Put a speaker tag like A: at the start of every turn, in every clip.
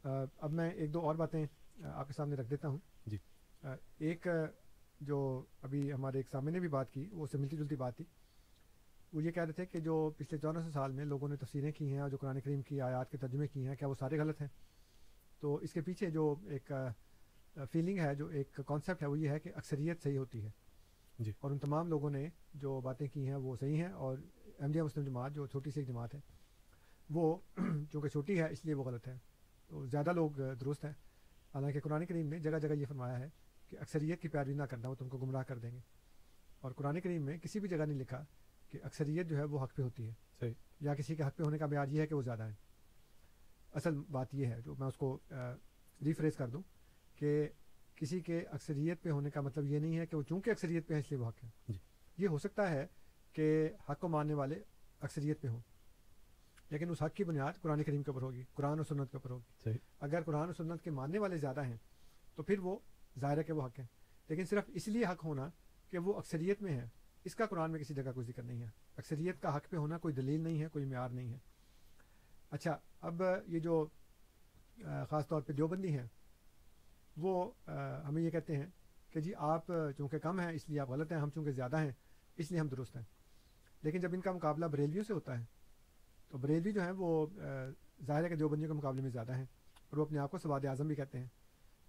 A: اب میں ایک دو اور باتیں آپ کے سامنے رکھ دیتا ہوں
B: جی.
A: ایک جو ابھی ہمارے ایک سامنے نے بھی بات کی وہ اس سے ملتی جلتی بات تھی. وہ یہ کہہ رہے تھے کہ جو پچھلے 1400 سال میں لوگوں نے تفسیریں کی ہیں اور جو قرآن کریم کی آیات کے ترجمے کی ہیں کیا وہ سارے غلط ہیں؟ تو اس کے پیچھے جو ایک فیلنگ ہے، جو ایک کانسیپٹ ہے، وہ یہ ہے کہ اکثریت صحیح ہوتی ہے.
B: جی.
A: اور ان تمام لوگوں نے جو باتیں کی ہیں وہ صحیح ہیں، اور احمدیہ مسلم جماعت جو چھوٹی سی ایک جماعت ہے وہ چونکہ چھوٹی ہے اس لیے وہ غلط ہے. تو زیادہ لوگ درست ہیں، حالانکہ قرآن کریم نے جگہ جگہ یہ فرمایا ہے کہ اکثریت کی پیروی نہ کرنا، وہ تم کو گمراہ کر دیں گے. اور قرآن کریم میں کسی بھی جگہ نہیں لکھا کہ اکثریت جو ہے وہ حق پہ ہوتی ہے.
B: صحیح.
A: یا کسی کے حق پہ ہونے کا معیار یہ ہے کہ وہ زیادہ ہے. اصل بات یہ ہے، جو میں اس کو ریفریز کر دوں، کہ کسی کے اکثریت پہ ہونے کا مطلب یہ نہیں ہے کہ وہ چونکہ اکثریت پہ ہے اس لیے وہ حق ہے.
B: جی.
A: یہ ہو سکتا ہے کہ حق کو ماننے والے اکثریت پہ ہوں، لیکن اس حق کی بنیاد قرآن کریم کے اوپر ہوگی، قرآن و سنت کے اوپر ہوگی.
B: صحیح.
A: اگر قرآن و سنت کے ماننے والے زیادہ ہیں تو پھر وہ ظاہر ہے کہ وہ حق ہیں. لیکن صرف اس لیے حق ہونا کہ وہ اکثریت میں ہے، اس کا قرآن میں کسی جگہ کوئی ذکر نہیں ہے. اکثریت کا حق پہ ہونا کوئی دلیل نہیں ہے، کوئی معیار نہیں ہے. اچھا، اب یہ جو خاص طور پہ دیوبندی ہیں وہ ہمیں یہ کہتے ہیں کہ جی آپ چونکہ کم ہیں اس لیے آپ غلط ہیں، ہم چونکہ زیادہ ہیں اس لیے ہم درست ہیں. لیکن جب ان کا مقابلہ بریلویوں سے ہوتا ہے تو بریلوی جو ہیں وہ ظاہر ہے کہ دیوبندیوں کے مقابلے میں زیادہ ہیں، اور وہ اپنے آپ کو سواد اعظم بھی کہتے ہیں.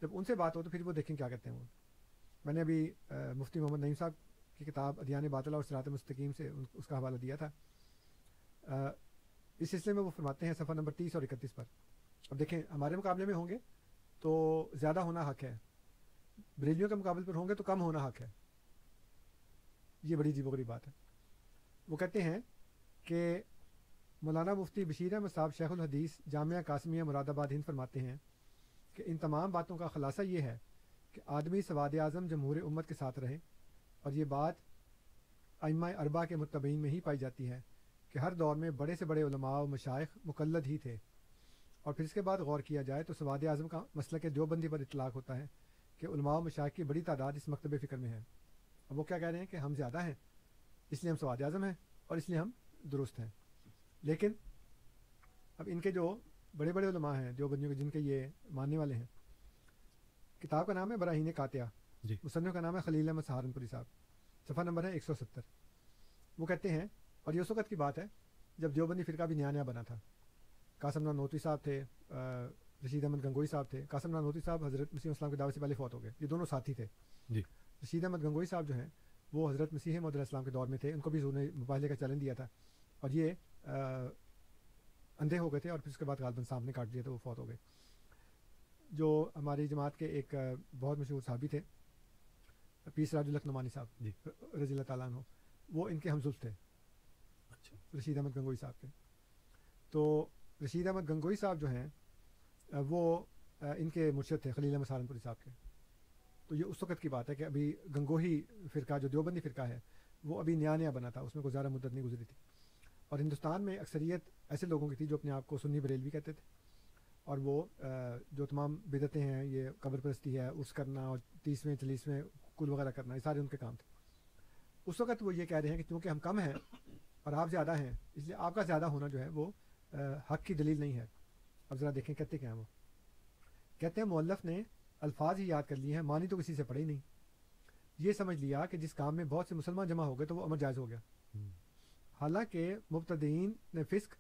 A: جب ان سے بات ہو تو پھر وہ دیکھیں کیا کہتے ہیں. وہ میں نے ابھی مفتی محمد نعیم صاحب کی کتاب ادیان باطلہ اور صراط مستقیم سے اس کا حوالہ دیا تھا. اس سلسلے میں وہ فرماتے ہیں صفحہ نمبر 30 اور 31 پر. اب دیکھیں ہمارے مقابلے میں ہوں گے تو زیادہ ہونا حق ہے، بریلیوں کے مقابلے پر ہوں گے تو کم ہونا حق ہے. یہ بڑی عجیب و غریب بات ہے. وہ کہتے ہیں کہ مولانا مفتی بشیر احمد صاحب شیخ الحدیث جامعہ قاسمیہ مراد آباد ہند فرماتے ہیں کہ ان تمام باتوں کا خلاصہ یہ ہے کہ آدمی سواد اعظم جمہور امت کے ساتھ رہے. اور یہ بات ائمہ اربعہ کے متبعین میں ہی پائی جاتی ہے کہ ہر دور میں بڑے سے بڑے علماء و مشائخ مقلد ہی تھے. اور پھر اس کے بعد غور کیا جائے تو سواد اعظم کا مسلک دیوبندی پر اطلاق ہوتا ہے کہ علماء و مشائخ کی بڑی تعداد اس مکتب فکر میں ہے. اب وہ کیا کہہ رہے ہیں کہ ہم زیادہ ہیں اس لیے ہم سواد اعظم ہیں اور اس لیے ہم درست ہیں. لیکن اب ان کے جو بڑے بڑے علماء ہیں دیوبندیوں کے جن کے یہ ماننے والے ہیں، کتاب کا نام ہے براہین قاطعہ،
B: جی.
A: مصنف کا نام ہے خلیل احمد سہارنپوری صاحب، صفحہ نمبر ہے 170. وہ کہتے ہیں، اور یہ اس وقت کی بات ہے جب دیوبندی فرقہ بھی نیا نیا بنا تھا. قاسم نانوتوی صاحب تھے، رشید احمد گنگوئی صاحب تھے. قاسم نانوتوی صاحب حضرت مسیح اسلام کی دعوت سے پہلے فوت ہو گئے، یہ دونوں ساتھی تھے.
B: جی.
A: رشید احمد گنگوئی صاحب جو ہیں وہ حضرت مسیح موعود علیہ السلام کے دور میں تھے، ان کو بھی حضور نے مباہلے کا چیلنج دیا تھا اور یہ اندھے ہو گئے تھے اور پھر اس کے بعد غالباً سامنے کاٹ دیا تو وہ فوت ہو گئے. جو ہماری جماعت کے ایک بہت مشہور صحابی تھے پیر سراج الحق نعمانی صاحب،
B: جی.
A: رضی اللہ تعالیٰ عنہ، وہ ان کے ہمزلف تھے.
B: اچھا.
A: رشید احمد گنگوئی صاحب کے. تو رشید احمد گنگوئی صاحب جو ہیں وہ ان کے مرشد تھے خلیل احمد سہارنپوری صاحب کے. تو یہ اس وقت کی بات ہے کہ ابھی گنگوہی فرقہ جو دیوبندی فرقہ ہے وہ ابھی نیا نیا بنا تھا، اس میں کوئی زیادہ مدت نہیں گزری تھی. اور ہندوستان میں اکثریت ایسے لوگوں کی تھی جو اپنے آپ کو سنی بریلوی کہتے تھے، اور وہ جو تمام بدعتیں ہیں، یہ قبر پرستی ہے، عرس کرنا اور 30ویں 40ویں کل وغیرہ کرنا، یہ سارے ان کے کام تھے. اس وقت وہ یہ کہہ رہے ہیں کہ چونکہ ہم کم ہیں اور آپ زیادہ ہیں اس لیے آپ کا زیادہ ہونا جو ہے وہ حق کی دلیل نہیں ہے. اب ذرا دیکھیں کہتے کیا ہیں. وہ کہتے ہیں مؤلف نے الفاظ ہی یاد کر لیے ہیں، معنی تو کسی سے پڑھے ہی نہیں. یہ سمجھ لیا کہ جس کام میں بہت سے مسلمان جمع ہو گئے تو وہ امر جائز ہو گیا. حالانکہ مبتدئین نے فسق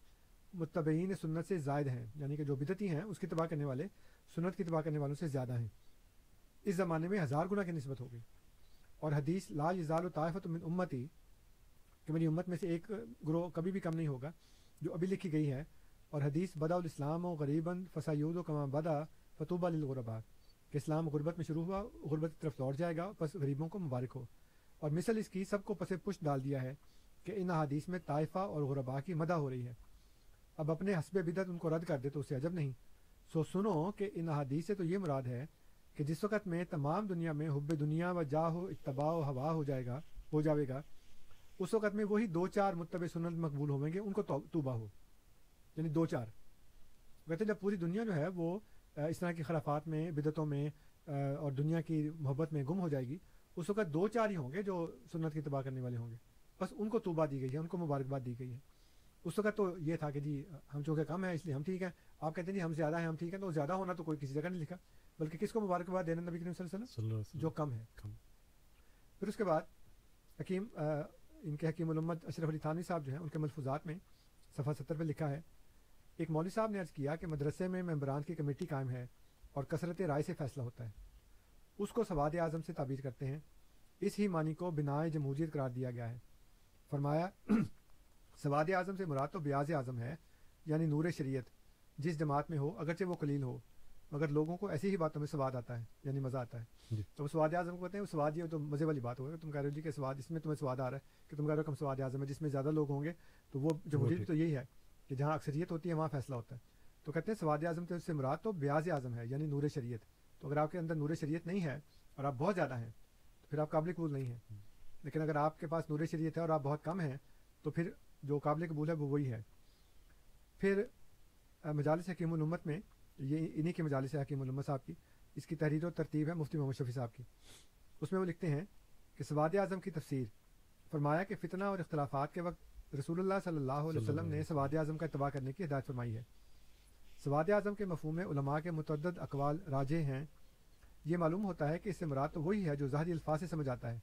A: متبعین سنت سے زائد ہیں، یعنی کہ جو بدعتی ہیں اس کی اتباع کرنے والے سنت کی اتباع کرنے والوں سے زیادہ ہیں. اس زمانے میں 1000 گنا کی نسبت ہوگی. اور حدیث لا یزال طائفۃ من امتی، کہ میری امت میں سے ایک گروہ کبھی بھی کم نہیں ہوگا، جو ابھی لکھی گئی ہے. اور حدیث بدأ الاسلام و غریباً فسیعود کما بدا فطوبی للغرباء، کہ اسلام غربت میں شروع ہوا، غربت کی طرف لوٹ جائے گا، پس غریبوں کو مبارک ہو. اور مثل اس کی سب کو پس پشت ڈال دیا ہے کہ ان حدیث میں طائفہ اور غرباء کی مدح ہو رہی ہے. اب اپنے حسب بدعت ان کو رد کر دے تو اسے عجب نہیں. سنو کہ ان حدیث سے تو یہ مراد ہے کہ جس وقت میں تمام دنیا میں حب دنیا و جاہ و اتباع و ہوا ہو جاوے گا اس وقت میں وہی 2-4 متبع سنت مقبول ہویں گے، ان کو توبہ ہو. یعنی 2-4 کہتے جب پوری دنیا جو ہے وہ اس طرح کی خرافات میں، بدعتوں میں اور دنیا کی محبت میں گم ہو جائے گی، اس وقت 2-4 ہی ہوں گے جو سنت کی اتباع کرنے والے ہوں گے. بس ان کو توبہ دی گئی ہے، ان کو مبارکباد دی گئی ہے. اس وقت تو یہ تھا کہ جی ہم چونکہ کم ہیں اس لیے ہم ٹھیک ہیں، آپ کہتے ہیں جی ہم زیادہ ہیں ہم ٹھیک ہیں, تو زیادہ ہونا تو کوئی کسی جگہ نہیں لکھا, بلکہ کس کو مبارکباد دینا نبی کریم صلی اللہ علیہ وسلم, جو کم ہے. پھر اس کے بعد حکیم ان کے حکیم الامت اشرف علی تھانوی صاحب جو ہیں, ان کے ملفوظات میں صفحہ 70 پہ لکھا ہے, ایک مولوی صاحب نے عرض کیا کہ مدرسے میں ممبران کی کمیٹی قائم ہے اور کثرت رائے سے فیصلہ ہوتا ہے, اس کو سواد اعظم سے تعبیر کرتے ہیں, اس ہی معنی کو بنائے جمہوریت قرار دیا گیا ہے. فرمایا سواد اعظم سے مراد تو بیاض اعظم ہے, یعنی نور شریعت, جس جماعت میں ہو اگرچہ وہ قلیل ہو, مگر لوگوں کو ایسی ہی باتوں میں سواد آتا ہے, یعنی مزہ آتا ہے. تو وہ سواد اعظم کو کہتے ہیں, وہ سواد یہ تو مزے والی بات ہوگا, تم کہہ رہے ہو جی کہ سواد اس میں تمہیں سواد آ رہا ہے, کہ تم کہہ رہے ہو کم سواد اعظم ہے جس میں زیادہ لوگ ہوں گے, تو وہ جمہوریت تو یہی ہے کہ جہاں اکثریت ہوتی ہے وہاں فیصلہ ہوتا ہے. تو کہتے ہیں سواد اعظم سے مراد تو بیاض اعظم ہے, یعنی نور شریعت. تو اگر آپ کے اندر نور شریعت نہیں ہے اور آپ بہت زیادہ ہیں تو پھر آپ قابل قبول نہیں ہیں, لیکن اگر آپ کے پاس نور شریعت ہے اور آپ بہت کم ہیں تو پھر جو قابل قبول ہے وہ وہی ہے. پھر مجالس حکیم الامت میں, یہ انہی کی مجالس حکیم الامت صاحب کی, اس کی تحریر و ترتیب ہے مفتی محمد شفیع صاحب کی. اس میں وہ لکھتے ہیں کہ سواد اعظم کی تفسیر, فرمایا کہ فتنہ اور اختلافات کے وقت رسول اللہ صلی اللہ علیہ وسلم نے سواد اعظم کا اتباع کرنے کی ہدایت فرمائی ہے. سواد اعظم کے مفہوم میں علماء کے متعدد اقوال راجح ہیں. یہ معلوم ہوتا ہے کہ اس سے مراد تو وہی ہے جو ظاہری الفاظ سے سمجھ آتا ہے,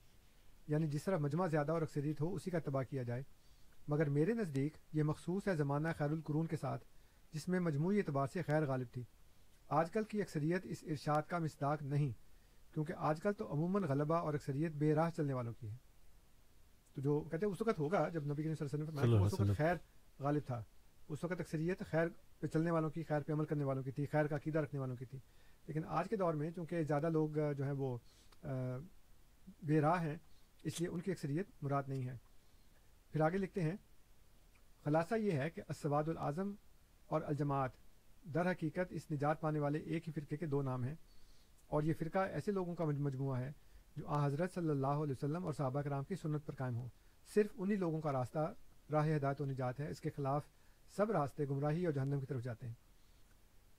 A: یعنی جس طرح مجمع زیادہ اور اکثریت ہو اسی کا اتباع کیا جائے, مگر میرے نزدیک یہ مخصوص ہے زمانہ خیر القرون کے ساتھ, جس میں مجموعی اعتبار سے خیر غالب تھی. آج کل کی اکثریت اس ارشاد کا مصداق نہیں, کیونکہ آج کل تو عموماً غلبہ اور اکثریت بے راہ چلنے والوں کی ہے. تو جو کہتے ہیں اس وقت ہوگا جب نبی کریم صلی اللہ علیہ وسلم فرمایا اس وقت خیر غالب تھا, اس وقت اکثریت خیر پہ چلنے والوں کی, خیر پہ عمل کرنے والوں کی تھی, خیر کا عقیدہ رکھنے والوں کی تھی. لیکن آج کے دور میں چونکہ زیادہ لوگ جو ہیں وہ بے راہ ہیں, اس لیے ان کی اکثریت مراد نہیں ہے. پھر آگے لکھتے ہیں خلاصہ یہ ہے کہ السواد الاعظم اور الجماعت در حقیقت اس نجات پانے والے ایک ہی فرقے کے دو نام ہیں, اور یہ فرقہ ایسے لوگوں کا مجموعہ ہے جو حضرت صلی اللہ علیہ وسلم اور صحابہ کرام کی سنت پر قائم ہو. صرف انہی لوگوں کا راستہ راہ ہدایت و نجات ہے, اس کے خلاف سب راستے گمراہی اور جہنم کی طرف جاتے ہیں.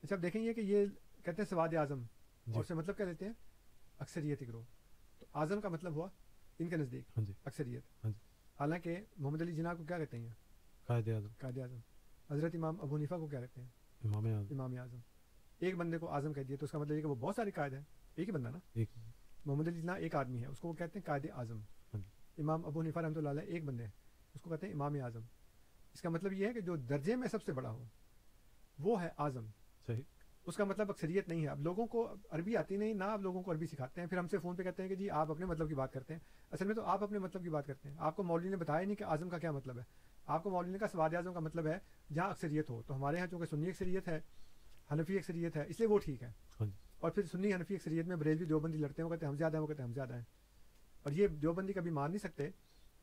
A: اچھا اب دیکھیں یہ کہ یہ کہتے ہیں سواد اعظم, اور اس سے مطلب کیا لیتے ہیں اکثریت گروہ. تو اعظم کا مطلب ہوا ان کے نزدیک اکثریت, حالانکہ محمد علی جناح کو کیا کہتے ہیں قائد اعظم. حضرت امام ابو حنیفہ کو کیا کہتے ہیں امام اعظم. ایک بندے کو اعظم کہہ دیا تو اس کا مطلب یہ کہ وہ بہت سارے قائد ہیں, ایک ہی بندہ نا, محمد علی جناح ایک آدمی ہے, اس کو وہ کہتے ہیں قائد اعظم. امام ابو حنیفہ رحمۃ اللہ علیہ ایک بندے ہیں, اس کو کہتے ہیں امام اعظم. اس کا مطلب یہ ہے کہ جو درجے میں سب سے بڑا ہو وہ ہے اعظم. صحیح. اس کا مطلب اکثریت نہیں ہے. اب لوگوں کو عربی آتی نہیں, نہ آپ لوگوں کو عربی سکھاتے ہیں, پھر ہم سے فون پہ کہتے ہیں کہ جی آپ اپنے مطلب کی بات کرتے ہیں. اصل میں تو آپ اپنے مطلب کی بات کرتے ہیں. آپ کو مولوی نے بتایا نہیں کہ اعظم کا کیا مطلب ہے. آپ کو مولوی نے کہا سواد اعظم کا مطلب ہے جہاں اکثریت ہو. تو ہمارے یہاں چونکہ سنی اکثریت ہے, حنفی اکثریت ہے, اس لیے وہ ٹھیک ہے. اور پھر سنی حنفی اکثریت میں بریلوی دیوبندی لڑتے ہیں, وہ کہتے ہیں ہم زیادہ ہیں, وہ کہتے ہیں ہم زیادہ ہیں. اور یہ دیوبندی کبھی مان نہیں سکتے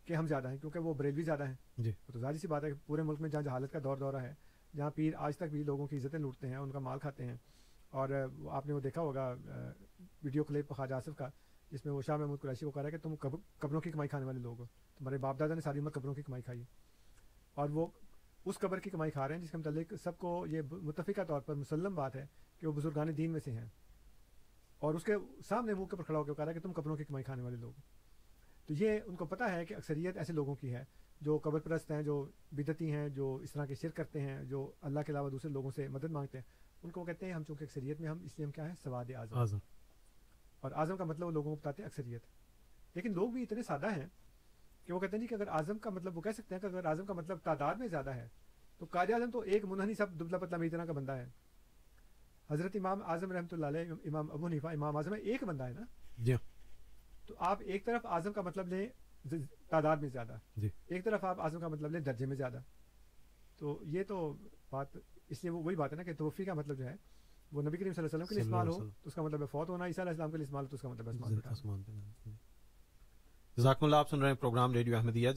A: کہ ہم زیادہ ہیں, کیونکہ وہ بریلوی زیادہ ہیں. تو ظاہر سی بات ہے کہ پورے ملک میں جہاں جہالت کا دورہ ہے, جہاں پیر آج تک بھی لوگوں کی عزتیں لوٹتے ہیں, ان کا مال کھاتے ہیں. اور آپ نے وہ دیکھا ہوگا ویڈیو کلپ خواجہ آصف کا, جس میں وہ شاہ محمود قریشی کو کہہ رہا ہے کہ تم قبروں کی کمائی کھانے والے لوگ ہو, تمہارے باپ دادا نے ساری عمر قبروں کی کمائی کھائی ہے, اور وہ اس قبر کی کمائی کھا رہے ہیں جس کے متعلق سب کو یہ متفقہ طور پر مسلم بات ہے کہ وہ بزرگان دین میں سے ہیں, اور اس کے سامنے منہ کے پر کھڑا ہو کے کہہ رہا ہے کہ تم قبروں کی کمائی کھانے والے لوگ. تو یہ ان کو پتہ ہے کہ اکثریت ایسے لوگوں کی ہے جو قبر پرست ہیں, جو بدعتی ہیں, جو اس طرح کے شرک کرتے ہیں, جو اللہ کے علاوہ دوسرے لوگوں سے مدد مانگتے ہیں. ان کو کہتے ہیں ہم چونکہ اکثریت میں, ہم اس لیے ہم کیا ہیں سواد اعظم. اور اعظم کا مطلب وہ لوگوں کو بتاتے ہیں اکثریت. لیکن لوگ بھی اتنے سادہ ہیں کہ وہ کہتے ہیں کہ اگر اعظم کا مطلب, وہ کہہ سکتے ہیں کہ اگر اعظم کا مطلب تعداد میں زیادہ ہے تو قائد اعظم تو ایک منحنی سب دبلا پتلا میری طرح کا بندہ ہے. حضرت امام اعظم رحمۃ اللہ علیہ, امام ابو حنیفہ امام اعظم ہے, ایک بندہ ہے نا. جی. تو آپ ایک طرف اعظم کا مطلب لیں تعداد میں زیادہ, ایک طرف آپ اعظم کا مطلب لیں درجے میں زیادہ. تو یہ تو بات, اس لیے وہ وہی بات ہے نا کہ توفی کا مطلب جو ہے وہ نبی کریم صلی اللہ علیہ وسلم کے لیے استعمال ہو تو اس کا مطلب ہے فوت ہونا, عیسیٰ علیہ السلام کے لیے استعمال ہو تو اس کا مطلب ہے اسمان.
B: جزاکم اللہ. آپ سن رہے ہیں پروگرام ریڈیو احمدیہ.